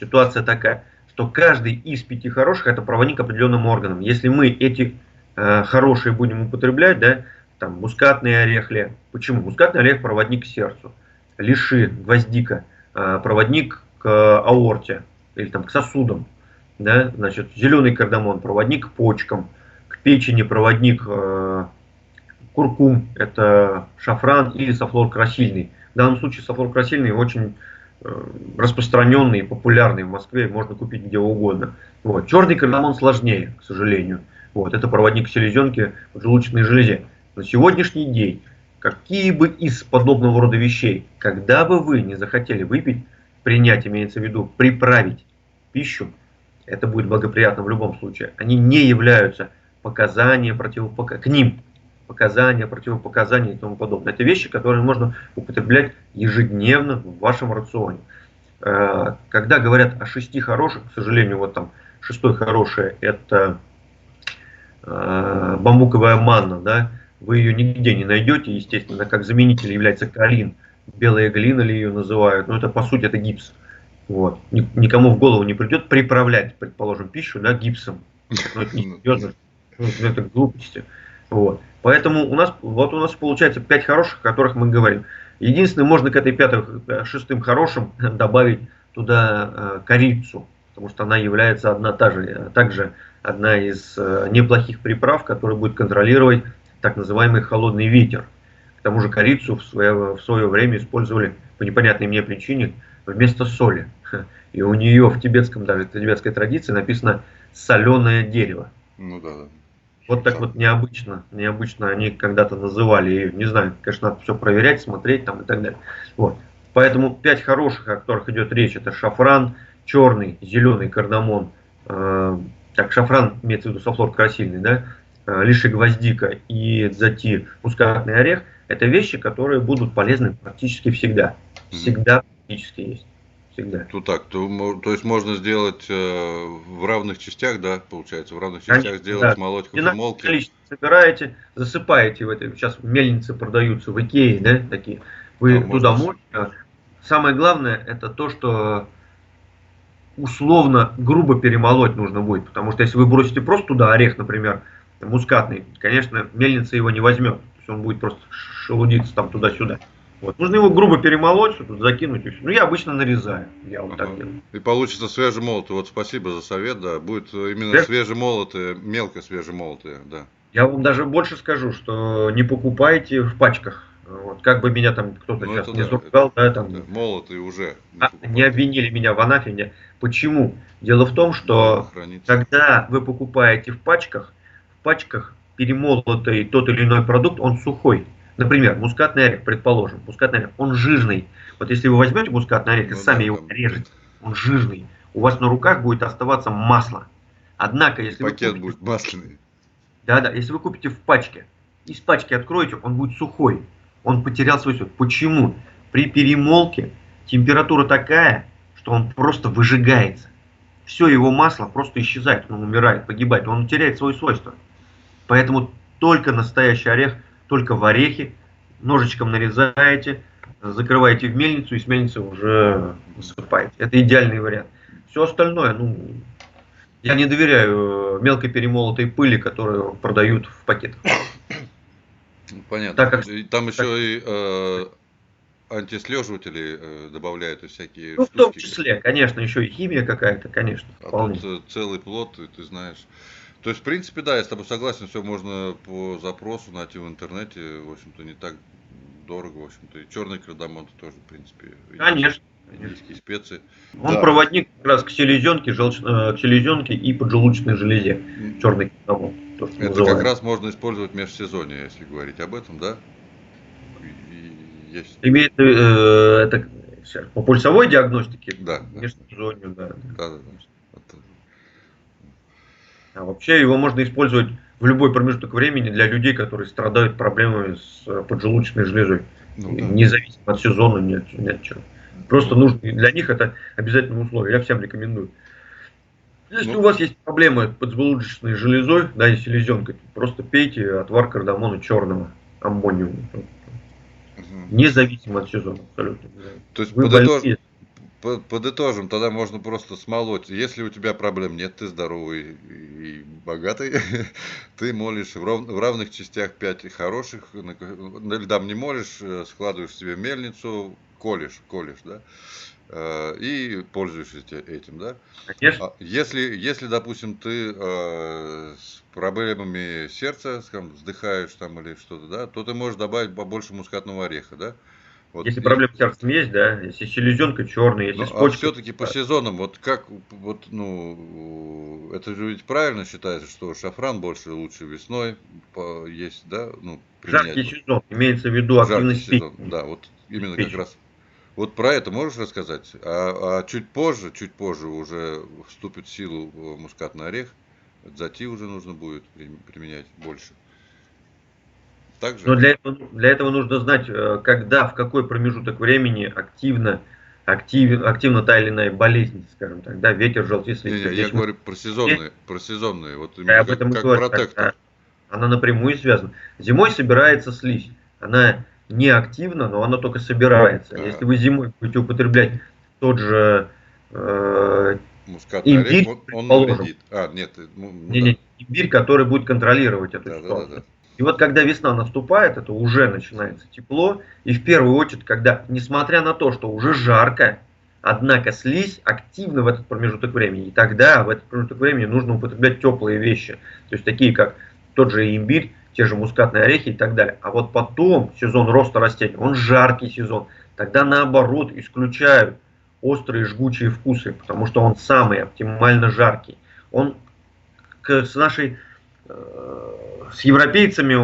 ситуация такая, что каждый из 5 хороших это проводник определенным органам. Если мы эти хорошие будем употреблять, да, там мускатный орех, почему? Мускатный орех проводник к сердцу, лиши, гвоздика, проводник к аорте или там к сосудам, да, значит, зеленый кардамон проводник к почкам, к печени проводник куркум, это шафран или сафлор-красильный. В данном случае сафлор-красильный очень распространенный и популярный в Москве, можно купить где угодно. Вот. Черный кардамон сложнее, к сожалению. Вот. Это проводник к селезенке, поджелудочной железе. На сегодняшний день, какие бы из подобного рода вещей, когда бы вы не захотели выпить, принять, имеется в виду, приправить пищу, это будет благоприятно в любом случае. Они не являются показания, к ним показания, противопоказания и тому подобное. Это вещи, которые можно употреблять ежедневно в вашем рационе. Когда говорят о 6 хороших, к сожалению, вот там 6-й хорошее, это бамбуковая манна, да, вы ее нигде не найдете, естественно, как заменитель является каолин, белая глина ли ее называют, но это по сути это гипс. Вот. Никому в голову не придет приправлять, предположим, пищу, да, гипсом. Но это не серьезно, это глупости. Вот. Поэтому у нас получается 5 хороших, о которых мы говорим. Единственное, можно к этой 6-м хорошим добавить туда корицу, потому что она является также одна из неплохих приправ, которая будет контролировать так называемый холодный ветер. К тому же корицу в свое время использовали по непонятной мне причине вместо соли. И у нее в тибетской традиции написано соленое дерево. Ну да. Вот так вот необычно они когда-то называли ее. Не знаю, конечно, надо все проверять, смотреть там и так далее. Вот. Поэтому 5 хороших, о которых идет речь, это шафран, черный, зеленый кардамон. Шафран имеется в виду сафлор-красильный, да, лиши гвоздика и дзати, мускатный орех. Это вещи, которые будут полезны практически всегда. Всегда практически есть. Всегда. То есть можно сделать в равных частях, да, получается, в равных частях Конечно, сделать, да. смолоть Одинаковое кофемолки. количество собираете, засыпаете в это. Сейчас мельницы продаются в Икее, да, такие. Вы туда можете. Самое главное, это то, что условно грубо перемолоть нужно будет. Потому что если вы бросите просто туда орех, например, мускатный, конечно, мельница его не возьмет. То есть он будет просто шелудиться там туда-сюда. Вот. Нужно его грубо перемолоть, что-то закинуть и все. Ну, я обычно нарезаю. Я вот так делаю. И получится свежемолотый. Вот спасибо за совет, да. Будет именно свежемолотые, мелко свежемолотые, да. Я вам даже больше скажу, что не покупайте в пачках. Вот, как бы меня там кто-то сейчас не заругал, да, там. Да, молотые уже. Не обвинили меня в анафеме. Почему? Дело в том, что когда вы покупаете в пачках перемолотый тот или иной продукт, он сухой. Например, мускатный орех, предположим, мускатный орех, он жирный. Вот если вы возьмете мускатный орех и сами его режете, он жирный, у вас на руках будет оставаться масло. Однако, если пакет будет масляный. Да, если вы купите в пачке, из пачки откроете, он будет сухой. Он потерял свой цвет. Почему? При перемолке температура такая, что он просто выжигается. Все его масло просто исчезает, он умирает, погибает, он теряет свои свойства. Поэтому только настоящий орех, только в орехи, ножичком нарезаете, закрываете в мельницу и с мельницы уже высыпаете. Это идеальный вариант. Все остальное, я не доверяю мелкой перемолотой пыли, которую продают в пакетах. Понятно. Там еще и антислеживатели добавляют и всякие штучки. В том числе, конечно, еще и химия какая-то, конечно. Тут целый плод, и ты знаешь. То есть, в принципе, да, я с тобой согласен, все можно по запросу найти в интернете, в общем-то, не так дорого, в общем-то, и черный кардамон тоже, в принципе. Конечно. Индийские специи. Он проводник как раз к селезенке и поджелудочной железе. Черный кардамон. Это называют. Как раз можно использовать межсезонье, если говорить об этом, да? Имеет это по пульсовой диагностике? Да. Межсезонью, да. Да. А вообще его можно использовать в любой промежуток времени для людей, которые страдают проблемами с поджелудочной железой. Независимо от сезона, ни от чего. Просто нужно, для них это обязательное условие. Я всем рекомендую. Если у вас есть проблемы с поджелудочной железой, да, и селезенкой, просто пейте отвар кардамона черного, аммониума. Независимо от сезона, абсолютно. То есть Подытожим, тогда можно просто смолоть. Если у тебя проблем нет, ты здоровый и богатый, ты молишь в равных частях 5 хороших, на льдам не молишь, складываешь себе мельницу, колешь, да, и пользуешься этим, да. Конечно. Если, допустим, ты с проблемами сердца, скажем, вздыхаешь там или что-то, да, то ты можешь добавить побольше мускатного ореха, да. Вот, Если проблемы с сердцем есть, да, если селезенка черная, если ну, с а почкой, все-таки по сезонам, вот как, вот, ну, это же ведь правильно считается, что шафран больше лучше весной есть, да, ну, применять жаркий сезон, имеется в виду в жаркий активность сезон, печени. да, вот именно как Печени. раз. Вот про это можешь рассказать? А чуть позже уже вступит в силу мускатный орех, дзати уже нужно будет применять больше. Но Также? для этого нужно знать, когда, в какой промежуток времени активна та или иная болезнь, скажем так, да, ветер, желтец, лист. Не-не, я Если мы говорю про сезонные, вот я именно об этом и как говорю, протектор. она напрямую связана. Зимой собирается слизь. Она не активна, но она только собирается. Ага. Если вы зимой будете употреблять тот же э, Мускатный орех, имбирь, он предположим, навредит. А, нет, ну да. не, имбирь, который будет контролировать эту Да. ситуацию. И вот когда весна наступает, это уже начинается тепло. И в первую очередь, когда, несмотря на то, что уже жарко, однако слизь активна в этот промежуток времени. И тогда в этот промежуток времени нужно употреблять теплые вещи. То есть такие как тот же имбирь, те же мускатные орехи и так далее. А вот потом сезон роста растений, он жаркий сезон. Тогда наоборот исключают острые жгучие вкусы, потому что он самый оптимально жаркий. Он с нашей с европейцами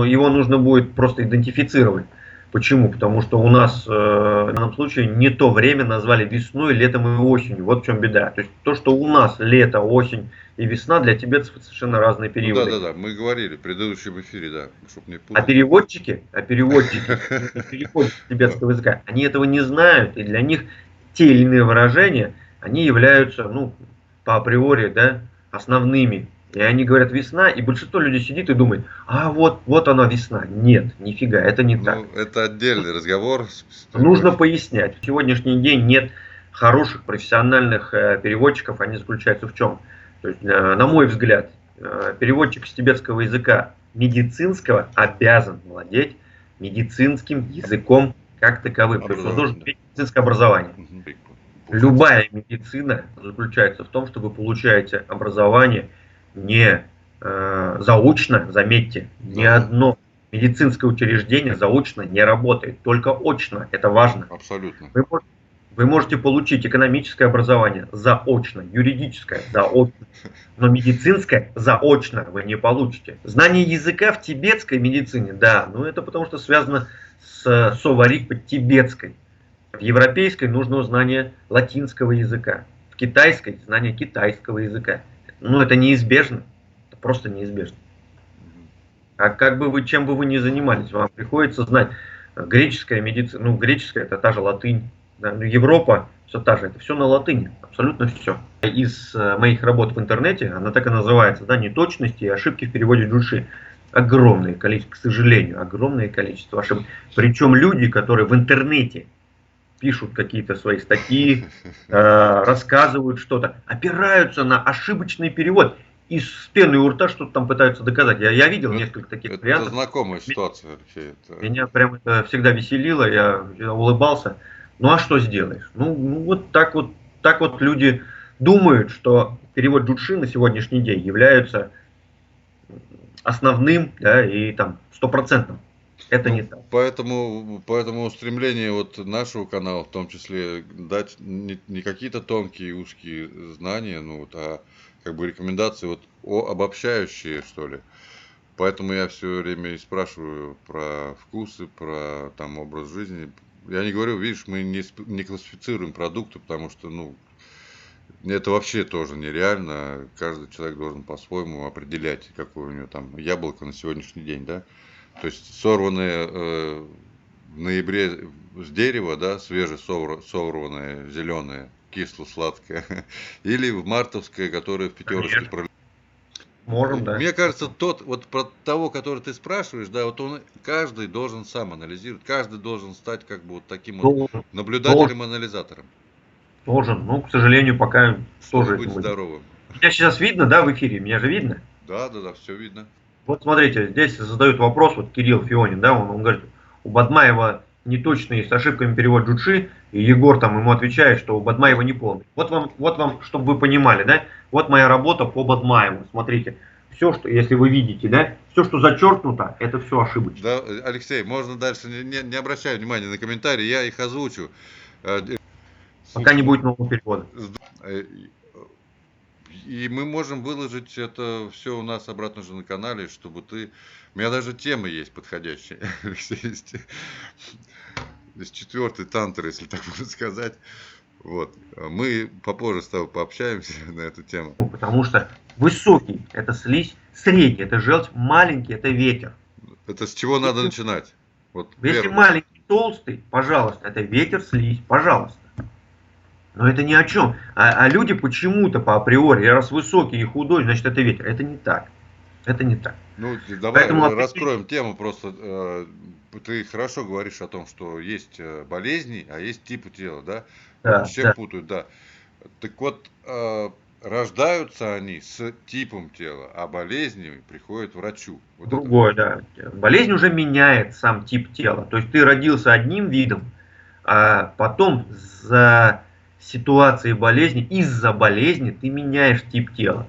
его нужно будет просто идентифицировать. Почему? Потому что у нас в данном случае не то время назвали весной, летом и осенью. Вот в чем беда. То есть то, что у нас лето, осень и весна, для тибетцев это совершенно разные Ну периоды. мы говорили в предыдущем эфире, да, чтобы не А путать. переводчики, переводчики тибетского языка, они этого не знают, и для них те или иные выражения, они являются, ну, по априори, да, основными. И они говорят весна, и большинство людей сидит и думает, а вот она весна. Нет, нифига, это не так. Ну, это отдельный разговор. Нужно пояснять. В сегодняшний день нет хороших профессиональных переводчиков. Они заключаются в чем? То есть, на мой взгляд, переводчик с тибетского языка медицинского обязан владеть медицинским языком как таковым. То есть он должен иметь медицинское образование. Любая медицина заключается в том, что вы получаете образование не заочно, заметьте, ни одно медицинское учреждение заочно не работает, только очно, это важно. Абсолютно. Вы можете получить экономическое образование заочно, юридическое заочно, но медицинское заочно вы не получите. Знание языка в тибетской медицине, да, но это потому что связано с соварикпой тибетской. В европейской нужно знание латинского языка, в китайской знание китайского языка. Ну, это неизбежно, это просто неизбежно. А как бы вы, чем бы вы ни занимались, вам приходится знать греческая медицина, ну, греческая это та же латынь, да, ну, Европа все та же, это все на латыни, абсолютно все. Из моих работ в интернете, она так и называется, да, неточности и ошибки в переводе души. Огромное количество, к сожалению, огромное количество ошибок. Причем люди, которые в интернете пишут какие-то свои статьи, рассказывают что-то, опираются на ошибочный перевод и с пеной у рта что-то там пытаются доказать. Я видел несколько таких вариантов. Это знакомая ситуация, Алексей. Меня прям это всегда веселило, я улыбался. Ну а что сделаешь? Ну вот так вот люди думают, что перевод джудши на сегодняшний день является основным, да, и там стопроцентным. Это не так. Поэтому стремление вот нашего канала, в том числе, дать не какие-то тонкие узкие знания, ну вот, а как бы рекомендации вот обобщающие, что ли. Поэтому я все время и спрашиваю про вкусы, про там образ жизни. Я не говорю, видишь, мы не классифицируем продукты, потому что, ну, это вообще тоже нереально. Каждый человек должен по-своему определять, какое у него там яблоко на сегодняшний день, да. То есть сорванное в ноябре с дерева, да, свежесорванное, зеленое, кисло-сладкое, или в мартовское, которое в пятерочке пролетело. Можем, да. Мне кажется, вот про того, который ты спрашиваешь, да, вот он каждый должен сам анализировать, каждый должен стать как бы вот таким вот наблюдателем-анализатором. Должен. Ну, к сожалению, пока чтобы тоже быть этому. здоровым. Меня сейчас видно, да, в эфире? Меня же видно? Да, да, да, все видно. Вот смотрите, здесь задают вопрос, вот Кирилл Фионин, да, он говорит, у Бадмаева неточный с ошибками перевод Джучи, и Егор там ему отвечает, что у Бадмаева Да. не полный. Вот вам, чтобы вы понимали, да, вот моя работа по Бадмаеву, смотрите, все, что, если вы видите, да, все, что зачеркнуто, это все ошибочно. Да, Алексей, можно дальше не обращай внимания на комментарии, я их озвучу. Пока Слушай, не ну, будет нового перевода. э, и мы можем выложить это все у нас обратно же на канале, чтобы ты... У меня даже темы есть подходящие, Алексей, из четвертой тантры, если так можно сказать. Вот. Мы попозже с тобой пообщаемся на эту тему. Потому что высокий – это слизь, средний – это желчь, маленький – это ветер. Это с чего надо Если, начинать? Вот если первое. маленький, толстый, пожалуйста, это ветер, слизь, пожалуйста. Но это ни о чем. А люди почему-то по априори, раз высокий и худой, значит это ветер. Это не так. Это не так. Ну, давай Поэтому раскроем тему просто. Ты хорошо говоришь о том, что есть болезни, а есть типы тела, да? Вот да, все да, путают, да. Так вот, рождаются они с типом тела, а болезни приходят к врачу. Вот это. другое, да. Болезнь уже меняет сам тип тела. То есть ты родился одним видом, а потом за ситуацией болезни, из-за болезни ты меняешь тип тела.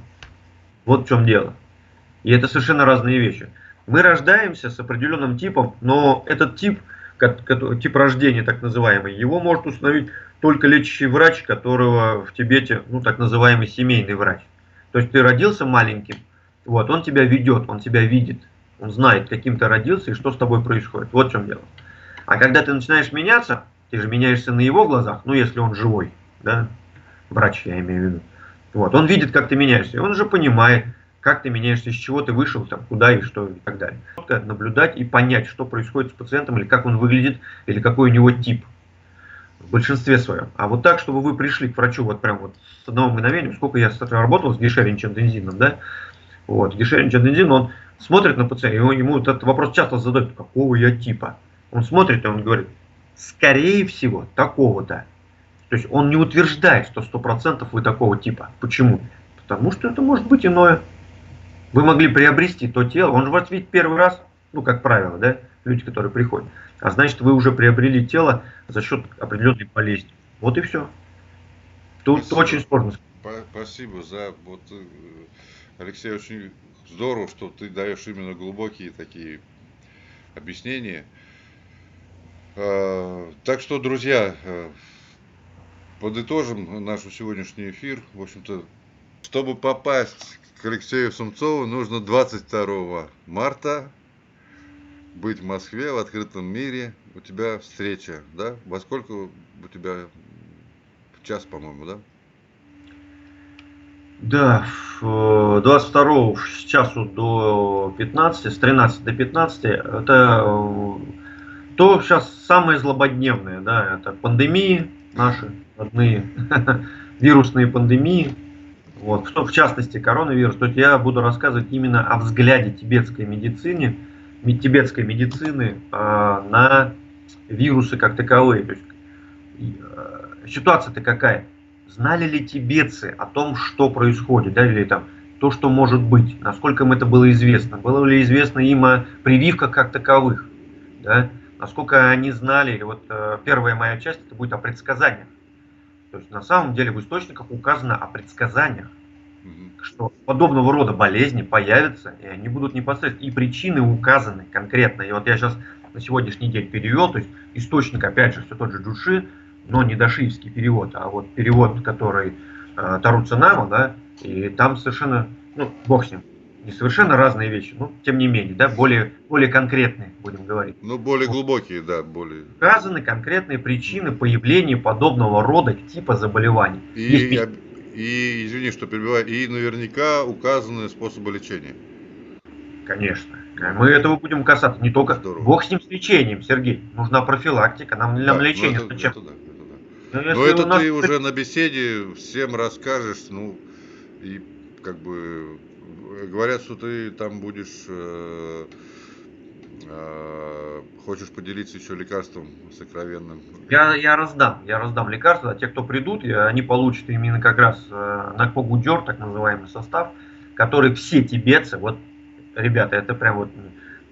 Вот в чем дело. И это совершенно разные вещи. Мы рождаемся с определенным типом, но этот тип, тип рождения так называемый, его может установить только лечащий врач, которого в Тибете, ну так называемый семейный врач. То есть ты родился маленьким, вот, он тебя ведет, он тебя видит, он знает, каким ты родился и что с тобой происходит. Вот в чем дело. А когда ты начинаешь меняться, ты же меняешься на его глазах, ну если он живой, да, врач я имею в виду. Вот, он видит, как ты меняешься, и он же понимает, как ты меняешься, из чего ты вышел, там, куда и что и так далее. Наблюдать и понять, что происходит с пациентом, или как он выглядит, или какой у него тип в большинстве своем. А вот так, чтобы вы пришли к врачу вот прям вот с одного мгновения, сколько я работал с Гишерин Чандензином, да, вот, Гишерин Чандензин, он смотрит на пациента, ему этот вопрос часто задают, какого я типа. Он смотрит, и он говорит, скорее всего, такого-то. То есть он не утверждает, что 100% вы такого типа. Почему? Потому что это может быть иное. Вы могли приобрести то тело, он же вас видит первый раз, ну, как правило, да, люди, которые приходят. А значит, вы уже приобрели тело за счет определенной болезни. Вот и все. Тут очень Спасибо. сложно. Спасибо за вот, Алексей, очень здорово, что ты даешь именно глубокие такие объяснения. Так что, друзья, подытожим наш сегодняшний эфир. В общем-то, чтобы попасть к Алексею Сумцову, нужно 22 марта быть в Москве в открытом мире. У тебя встреча, да? Во сколько у тебя? В час, по-моему, да? Да, 22 с часу до 15, с 13 до 15, это то сейчас самое злободневное, да, это пандемии наши родные, вирусные пандемии, вот, что в частности коронавирус. То есть я буду рассказывать именно о взгляде тибетской медицины на вирусы как таковые. То есть ситуация-то какая? Знали ли тибетцы о том, что происходит, да, или там то, что может быть, насколько им это было известно? Было ли известно им о прививках как таковых, да? Насколько они знали, вот первая моя часть, это будет о предсказаниях. То есть на самом деле в источниках указано о предсказаниях, что подобного рода болезни появятся, и они будут непосредственно, и причины указаны конкретно. И вот я сейчас на сегодняшний день перевел, то есть источник, опять же, все тот же Джуши, но не дашиевский перевод, а вот перевод, который Тару Цунама, да, и там совершенно, ну, бог с ним, не совершенно разные вещи, но тем не менее, да, более конкретные, будем говорить. Ну, более Вот. глубокие, да, более. Указаны конкретные причины появления подобного рода типа заболеваний. Есть И извини, что перебиваю, и наверняка указаны способы лечения. Конечно. Ну, Мы этого будем касаться. Не только здорово. бог с ним с лечением, Сергей. Нужна профилактика. Нам Да, ну лечение это зачем? да, это да. Но Но если у это нас... ты уже на беседе всем расскажешь, ну, и как бы говорят, что ты там будешь Хочешь поделиться еще лекарством сокровенным? Я раздам лекарства, а те, кто придут, они получат именно как раз Накпогудер, так называемый состав, который все тибетцы, вот, ребята, это прям вот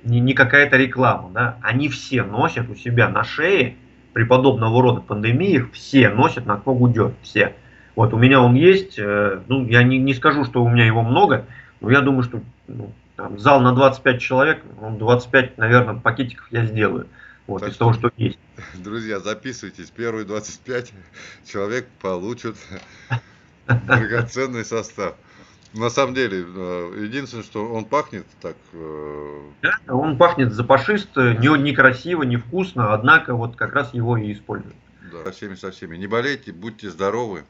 не какая-то реклама, да, они все носят у себя на шее при подобного рода пандемиях, все носят Накпогудер, все. Вот у меня он есть, ну, я не скажу, что у меня его много, но я думаю, что ну, там, зал на 25 человек, ну, 25, наверное, пакетиков я сделаю, вот, Так из того, что, что есть. друзья, записывайтесь. Первые 25 человек получат драгоценный состав. На самом деле, единственное, что он пахнет так, Да, он пахнет запашист, некрасиво, невкусно, однако вот как раз его и используют. да, со всеми. Не болейте, будьте здоровы.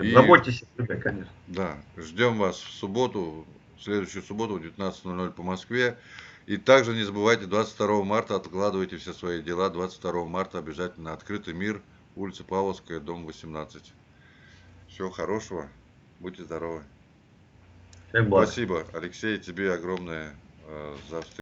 И Заботьтесь о себе, конечно. да, ждем вас в субботу, в следующую субботу в 19:00 по Москве. И также не забывайте, 22 марта откладывайте все свои дела. 22 марта обязательно открытый мир, улица Павловская, дом 18. Всего хорошего, будьте здоровы. Всех благ. Спасибо, Алексей, тебе огромное за встречу.